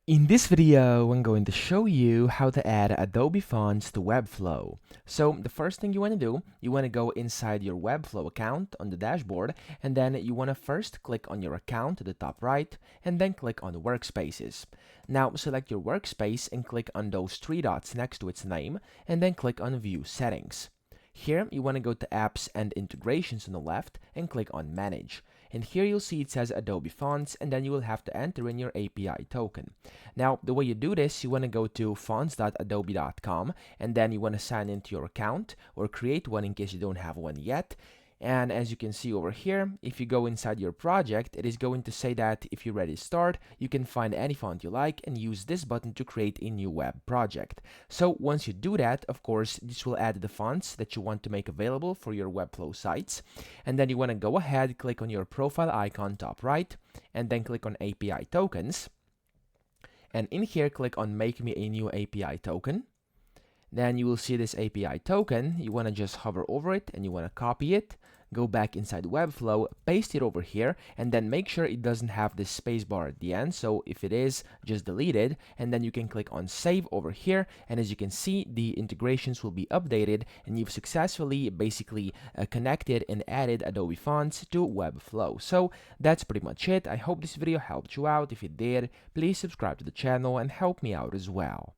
In this video, I'm going to show you how to add Adobe Fonts to Webflow. So the first thing you want to do, you want to go inside your Webflow account on the dashboard, and then you want to first click on your account to the top right, and then click on Workspaces. Now select your workspace and click on those three dots next to its name, and then click on View Settings. Here, you want to go to Apps and Integrations on the left and click on Manage. And here you'll see it says Adobe Fonts, and then you will have to enter in your API token. Now, the way you do this, you want to go to fonts.adobe.com, and then you want to sign into your account or create one in case you don't have one yet. And as you can see over here, if you go inside your project, it is going to say that if you're ready to start, you can find any font you like and use this button to create a new web project. So once you do that, of course, this will add the fonts that you want to make available for your Webflow sites. And then you want to go ahead, click on your profile icon top right, and then click on API tokens. And in here, click on Make Me a New API Token. Then you will see this API token. You want to just hover over it and you want to copy it, go back inside Webflow, paste it over here, and then make sure it doesn't have this spacebar at the end. So if it is, just delete it, and then you can click on Save over here. And as you can see, the integrations will be updated, and you've successfully basically connected and added Adobe Fonts to Webflow. So that's pretty much it. I hope this video helped you out. If it did, please subscribe to the channel and help me out as well.